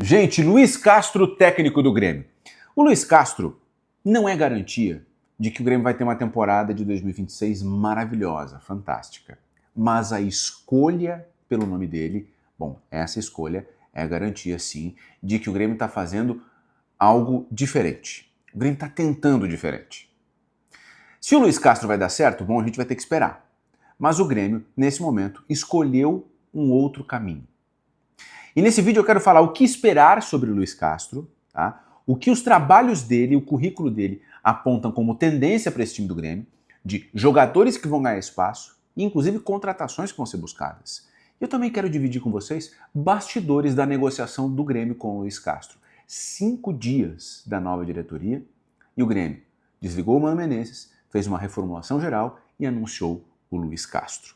Gente, Luiz Castro, técnico do Grêmio. O Luiz Castro não é garantia de que o Grêmio vai ter uma temporada de 2026 maravilhosa, fantástica. Mas a escolha pelo nome dele, bom, essa escolha é a garantia, sim, de que o Grêmio está fazendo algo diferente. O Grêmio está tentando diferente. Se o Luiz Castro vai dar certo, bom, a gente vai ter que esperar. Mas o Grêmio, nesse momento, escolheu um outro caminho. E nesse vídeo eu quero falar o que esperar sobre o Luiz Castro, tá? O que os trabalhos dele, o currículo dele apontam como tendência para esse time do Grêmio, de jogadores que vão ganhar espaço e inclusive contratações que vão ser buscadas. Eu também quero dividir com vocês bastidores da negociação do Grêmio com o Luiz Castro. 5 dias da nova diretoria e o Grêmio desligou o Mano Menezes, fez uma reformulação geral e anunciou o Luiz Castro.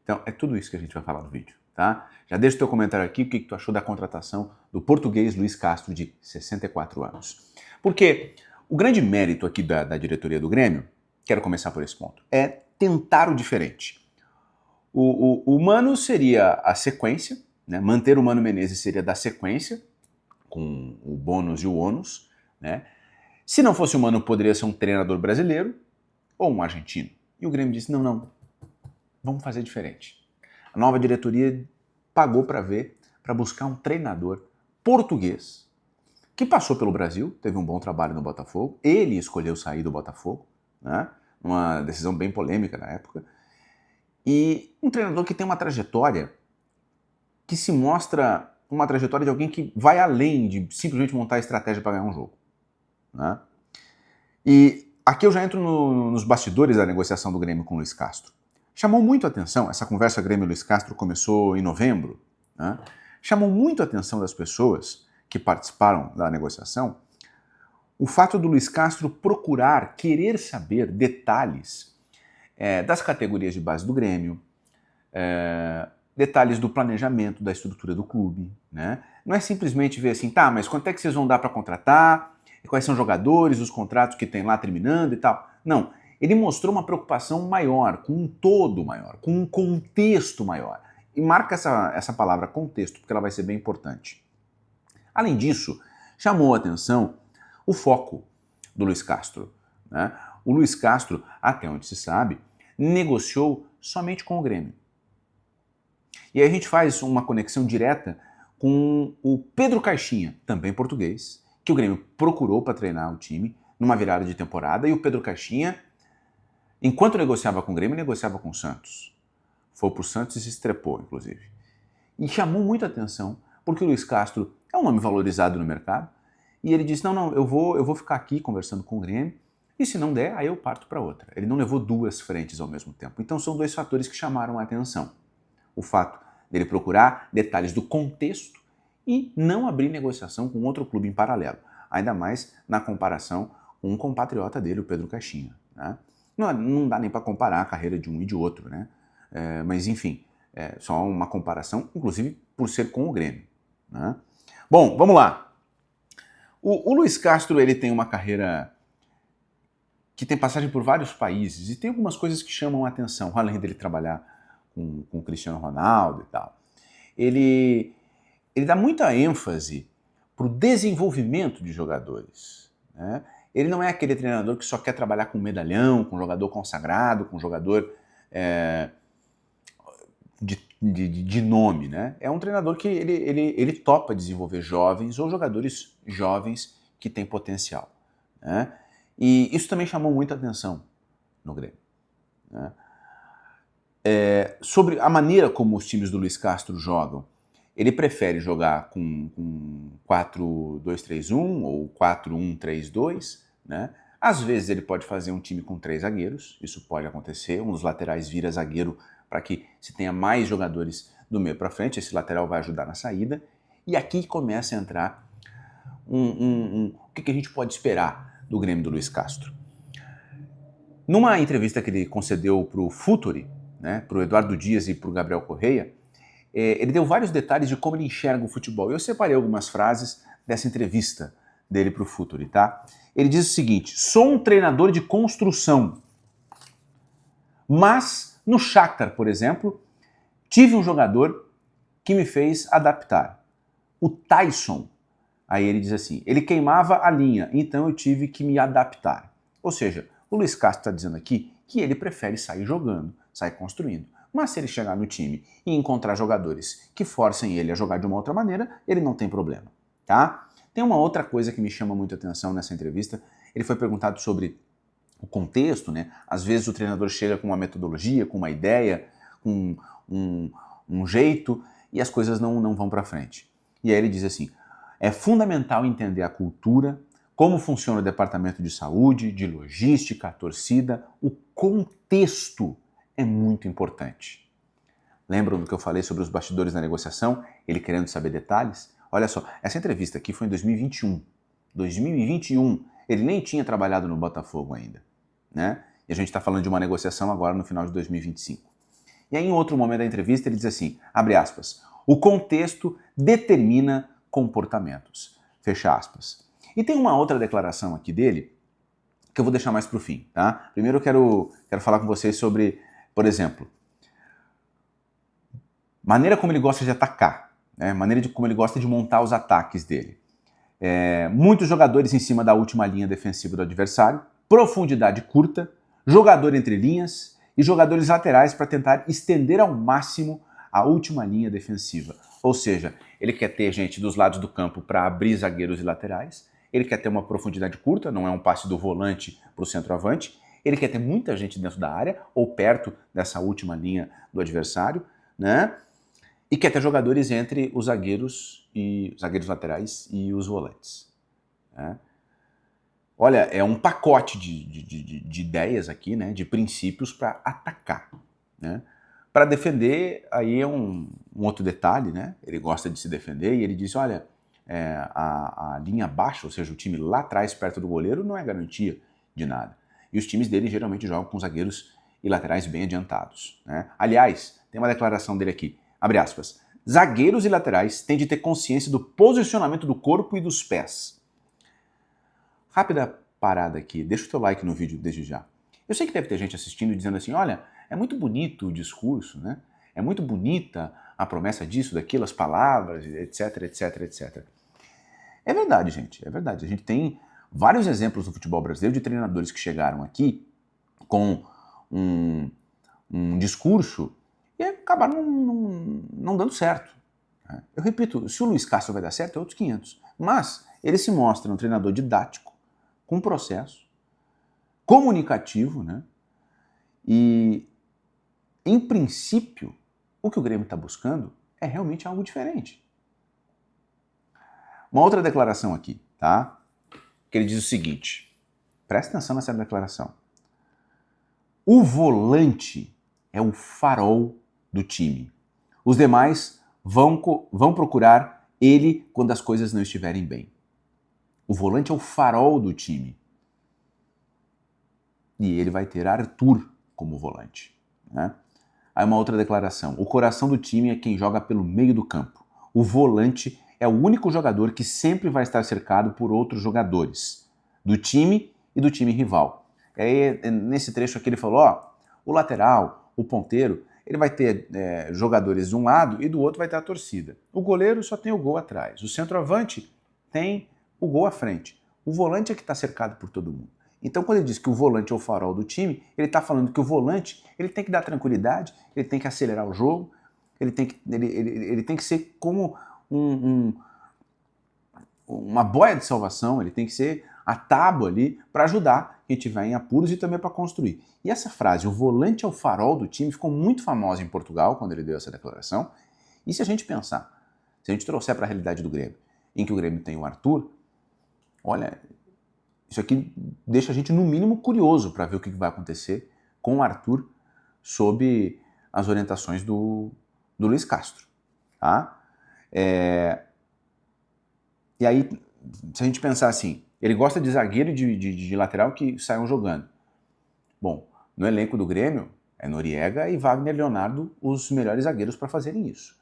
Então é tudo isso que a gente vai falar no vídeo. Tá? Já deixa o teu comentário aqui, o que tu achou da contratação do português Luiz Castro, de 64 anos. Porque o grande mérito aqui da diretoria do Grêmio, quero começar por esse ponto, é tentar o diferente. O Mano seria a sequência, né? Manter o Mano Menezes seria dar sequência, com o bônus e o ônus. Né? Se não fosse o Mano, poderia ser um treinador brasileiro ou um argentino. E o Grêmio disse, não, vamos fazer diferente. A nova diretoria pagou para ver, para buscar um treinador português que passou pelo Brasil, teve um bom trabalho no Botafogo, ele escolheu sair do Botafogo, né? Uma decisão bem polêmica na época, e um treinador que tem uma trajetória que se mostra uma trajetória de alguém que vai além de simplesmente montar a estratégia para ganhar um jogo. Né? E aqui eu já entro nos bastidores da negociação do Grêmio com o Luiz Castro. Chamou muito a atenção, essa conversa Grêmio-Luiz Castro começou em novembro, né? Chamou muito a atenção das pessoas que participaram da negociação o fato do Luiz Castro procurar, querer saber detalhes das categorias de base do Grêmio, detalhes do planejamento, da estrutura do clube. Né? Não é simplesmente ver assim, tá, mas quanto é que vocês vão dar para contratar, quais são os jogadores, os contratos que tem lá terminando e tal. Não. Ele mostrou uma preocupação maior, com um todo maior, com um contexto maior. E marca essa palavra contexto, porque ela vai ser bem importante. Além disso, chamou a atenção o foco do Luiz Castro. Né? O Luiz Castro, até onde se sabe, negociou somente com o Grêmio. E aí a gente faz uma conexão direta com o Pedro Caixinha, também português, que o Grêmio procurou para treinar o time numa virada de temporada, e o Pedro Caixinha, enquanto negociava com o Grêmio, negociava com o Santos. Foi pro Santos e se estrepou, inclusive. E chamou muita atenção, porque o Luiz Castro é um nome valorizado no mercado, e ele disse, não, eu vou ficar aqui conversando com o Grêmio, e se não der, aí eu parto para outra. Ele não levou duas frentes ao mesmo tempo. Então são dois fatores que chamaram a atenção. O fato dele procurar detalhes do contexto e não abrir negociação com outro clube em paralelo. Ainda mais na comparação com um compatriota dele, o Pedro Caixinha. Né? Não dá nem para comparar a carreira de um e de outro, né? Mas enfim, só uma comparação, inclusive por ser com o Grêmio. Né? Bom, vamos lá. O Luiz Castro, ele tem uma carreira que tem passagem por vários países e tem algumas coisas que chamam a atenção, além dele trabalhar com o Cristiano Ronaldo e tal. Ele dá muita ênfase para o desenvolvimento de jogadores. Né? Ele não é aquele treinador que só quer trabalhar com medalhão, com jogador consagrado, com jogador de nome. Né? É um treinador que ele topa desenvolver jovens ou jogadores jovens que têm potencial. Né? E isso também chamou muita atenção no Grêmio. Né? Sobre a maneira como os times do Luiz Castro jogam, ele prefere jogar com 4-2-3-1 ou 4-1-3-2, né? Às vezes ele pode fazer um time com 3 zagueiros, isso pode acontecer, um dos laterais vira zagueiro para que se tenha mais jogadores do meio para frente, esse lateral vai ajudar na saída, e aqui começa a entrar o que a gente pode esperar do Grêmio do Luiz Castro. Numa entrevista que ele concedeu para o Futuri, né, para o Eduardo Dias e para o Gabriel Correia, ele deu vários detalhes de como ele enxerga o futebol. Eu separei algumas frases dessa entrevista dele para o Futuri, tá? Ele diz o seguinte: sou um treinador de construção, mas no Shakhtar, por exemplo, tive um jogador que me fez adaptar. O Taison Aí ele diz assim, ele queimava a linha, então eu tive que me adaptar. Ou seja, o Luiz Castro está dizendo aqui que ele prefere sair jogando, sair construindo. Mas se ele chegar no time e encontrar jogadores que forcem ele a jogar de uma outra maneira, ele não tem problema, tá? Tem uma outra coisa que me chama muito a atenção nessa entrevista. Ele foi perguntado sobre o contexto, né? Às vezes o treinador chega com uma metodologia, com uma ideia, com um jeito, e as coisas não vão para frente. E aí ele diz assim, é fundamental entender a cultura, como funciona o departamento de saúde, de logística, a torcida, o contexto é muito importante. Lembram do que eu falei sobre os bastidores da negociação? Ele querendo saber detalhes? Olha só, essa entrevista aqui foi em 2021. 2021, ele nem tinha trabalhado no Botafogo ainda, né? E a gente está falando de uma negociação agora no final de 2025. E aí, em outro momento da entrevista, ele diz assim, abre aspas, o contexto determina comportamentos, fecha aspas. E tem uma outra declaração aqui dele que eu vou deixar mais para o fim, tá? Primeiro eu quero falar com vocês sobre, por exemplo, maneira como ele gosta de atacar, né? Maneira como ele gosta de montar os ataques dele. Muitos jogadores em cima da última linha defensiva do adversário, profundidade curta, jogador entre linhas e jogadores laterais para tentar estender ao máximo a última linha defensiva. Ou seja, ele quer ter gente dos lados do campo para abrir zagueiros e laterais, ele quer ter uma profundidade curta, não é um passe do volante para o centroavante, ele quer ter muita gente dentro da área ou perto dessa última linha do adversário, né? E quer ter jogadores entre os zagueiros laterais e os volantes, né? Olha, é um pacote de ideias aqui, né? De princípios para atacar, né? Para defender, aí é um outro detalhe, né? Ele gosta de se defender e ele diz, olha, a linha baixa, ou seja, o time lá atrás, perto do goleiro, não é garantia de nada. E os times dele geralmente jogam com zagueiros e laterais bem adiantados, né? Aliás, tem uma declaração dele aqui, abre aspas, zagueiros e laterais têm de ter consciência do posicionamento do corpo e dos pés. Rápida parada aqui, deixa o teu like no vídeo desde já. Eu sei que deve ter gente assistindo e dizendo assim, olha, é muito bonito o discurso, né? É muito bonita a promessa disso, daquilo, as palavras, etc, etc, etc. É verdade, gente, é verdade. A gente tem vários exemplos no futebol brasileiro de treinadores que chegaram aqui com um discurso e acabaram não dando certo. Eu repito, se o Luiz Castro vai dar certo, é outros 500. Mas ele se mostra um treinador didático, com processo, comunicativo, né? E, em princípio, o que o Grêmio está buscando é realmente algo diferente. Uma outra declaração aqui, tá? Que ele diz o seguinte, presta atenção nessa declaração. O volante é o farol do time. Os demais vão procurar ele quando as coisas não estiverem bem. O volante é o farol do time. E ele vai ter Arthur como volante, né? Aí uma outra declaração. O coração do time é quem joga pelo meio do campo. O volante é o único jogador que sempre vai estar cercado por outros jogadores, do time e do time rival. Aí, nesse trecho aqui ele falou, ó, o lateral, o ponteiro, ele vai ter jogadores de um lado e do outro vai ter a torcida. O goleiro só tem o gol atrás. O centroavante tem o gol à frente. O volante é que está cercado por todo mundo. Então, quando ele diz que o volante é o farol do time, ele está falando que o volante ele tem que dar tranquilidade, ele tem que acelerar o jogo, ele tem que ser como uma boia de salvação, ele tem que ser a tábua ali para ajudar quem estiver em apuros e também para construir. E essa frase, o volante é o farol do time, ficou muito famosa em Portugal quando ele deu essa declaração. E se a gente pensar, se a gente trouxer para a realidade do Grêmio, em que o Grêmio tem o Arthur, olha, isso aqui deixa a gente no mínimo curioso para ver o que vai acontecer com o Arthur sob as orientações do Luiz Castro, tá? E aí, se a gente pensar assim, ele gosta de zagueiro e de lateral que saiam jogando. Bom, no elenco do Grêmio, é Noriega e Wagner Leonardo os melhores zagueiros para fazerem isso.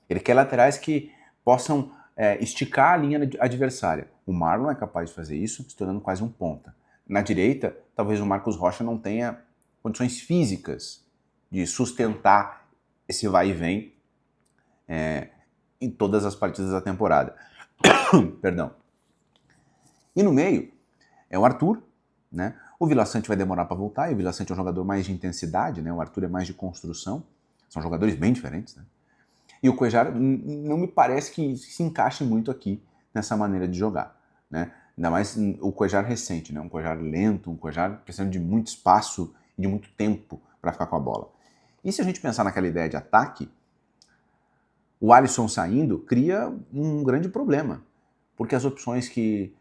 Ele quer laterais que possam esticar a linha adversária. O Marlon é capaz de fazer isso, se tornando quase um ponta. Na direita, talvez o Marcos Rocha não tenha condições físicas de sustentar esse vai e vem em todas as partidas da temporada. Perdão. E no meio é o Arthur, né? O Vila Sante vai demorar para voltar, e o Vila Sante é um jogador mais de intensidade, né? O Arthur é mais de construção. São jogadores bem diferentes, né? E o Cuéllar não me parece que se encaixe muito aqui nessa maneira de jogar, né? Ainda mais o Cuéllar recente, né? Um Cuéllar lento, um Cuéllar precisando de muito espaço e de muito tempo para ficar com a bola. E se a gente pensar naquela ideia de ataque, o Alisson saindo cria um grande problema, porque as opções que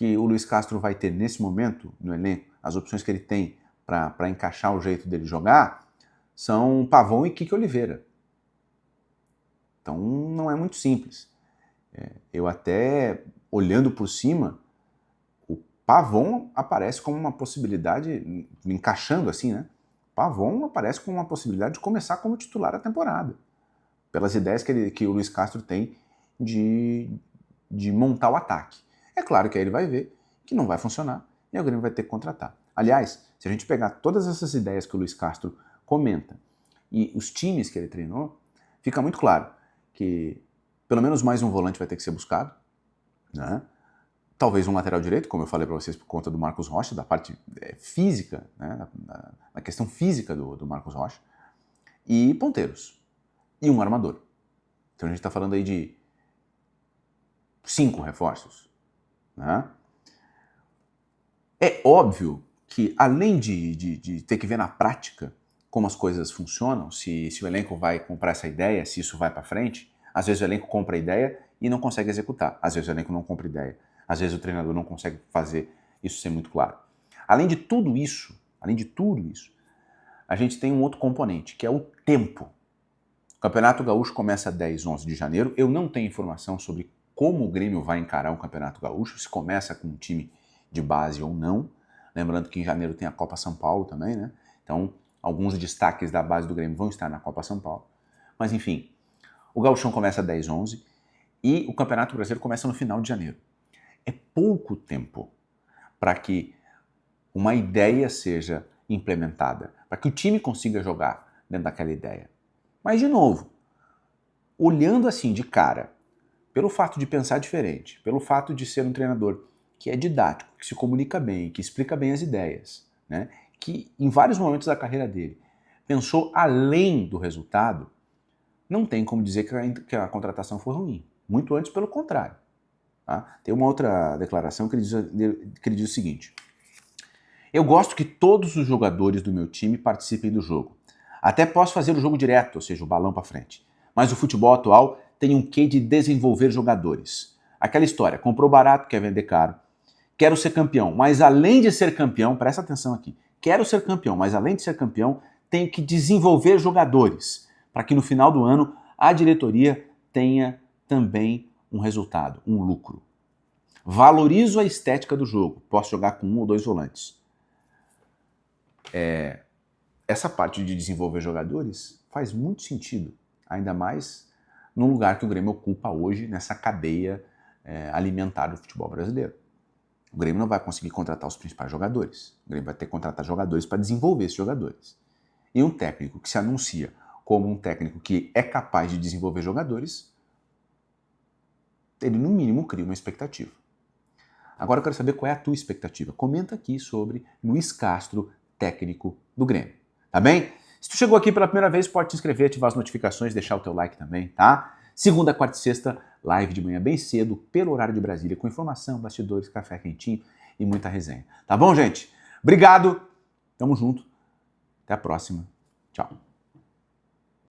o Luiz Castro vai ter nesse momento no elenco, as opções que ele tem para encaixar o jeito dele jogar, são Pavon e Kike Oliveira. Então não é muito simples. Eu até, olhando por cima, o Pavon aparece como uma possibilidade, encaixando assim, né? Pavon aparece como uma possibilidade de começar como titular a temporada, pelas ideias que o Luiz Castro tem de montar o ataque. É claro que aí ele vai ver que não vai funcionar e o Grêmio vai ter que contratar. Aliás, se a gente pegar todas essas ideias que o Luiz Castro comenta e os times que ele treinou, fica muito claro que pelo menos mais um volante vai ter que ser buscado, né? Talvez um lateral direito, como eu falei para vocês, por conta do Marcos Rocha, da parte física, né? da questão física do Marcos Rocha, e ponteiros, e um armador. Então a gente está falando aí de 5 reforços. Né? É óbvio que, além de ter que ver na prática como as coisas funcionam, se o elenco vai comprar essa ideia, se isso vai para frente, às vezes o elenco compra a ideia e não consegue executar. Às vezes o elenco não compra ideia. Às vezes o treinador não consegue fazer isso ser muito claro. Além de tudo isso, a gente tem um outro componente, que é o tempo. O Campeonato Gaúcho começa 10, 11 de janeiro. Eu não tenho informação sobre como o Grêmio vai encarar o Campeonato Gaúcho, se começa com um time de base ou não. Lembrando que em janeiro tem a Copa São Paulo também, né? Então, alguns destaques da base do Grêmio vão estar na Copa São Paulo. Mas, enfim, o Gauchão começa 10, 11 e o Campeonato Brasileiro começa no final de janeiro. É pouco tempo para que uma ideia seja implementada, para que o time consiga jogar dentro daquela ideia. Mas, de novo, olhando assim de cara, pelo fato de pensar diferente, pelo fato de ser um treinador que é didático, que se comunica bem, que explica bem as ideias, né? Que em vários momentos da carreira dele pensou além do resultado, não tem como dizer que a contratação foi ruim. Muito antes, pelo contrário. Tá? Tem uma outra declaração que ele diz o seguinte: eu gosto que todos os jogadores do meu time participem do jogo. Até posso fazer o jogo direto, ou seja, o balão para frente. Mas o futebol atual tem um quê de desenvolver jogadores. Aquela história, comprou barato, quer vender caro. Quero ser campeão, mas além de ser campeão, presta atenção aqui, quero ser campeão, mas além de ser campeão, tenho que desenvolver jogadores, para que no final do ano a diretoria tenha também um resultado, um lucro. Valorizo a estética do jogo, posso jogar com 1 ou 2 volantes. Essa parte de desenvolver jogadores faz muito sentido, ainda mais no lugar que o Grêmio ocupa hoje nessa cadeia alimentar do futebol brasileiro. O Grêmio não vai conseguir contratar os principais jogadores. O Grêmio vai ter que contratar jogadores para desenvolver esses jogadores. E um técnico que se anuncia como um técnico que é capaz de desenvolver jogadores, ele no mínimo cria uma expectativa. Agora eu quero saber qual é a tua expectativa. Comenta aqui sobre Luiz Castro, técnico do Grêmio. Tá bem? Se tu chegou aqui pela primeira vez, pode te inscrever, ativar as notificações, deixar o teu like também, tá? Segunda, quarta e sexta, live de manhã bem cedo, pelo horário de Brasília, com informação, bastidores, café quentinho e muita resenha. Tá bom, gente? Obrigado, tamo junto, até a próxima, tchau.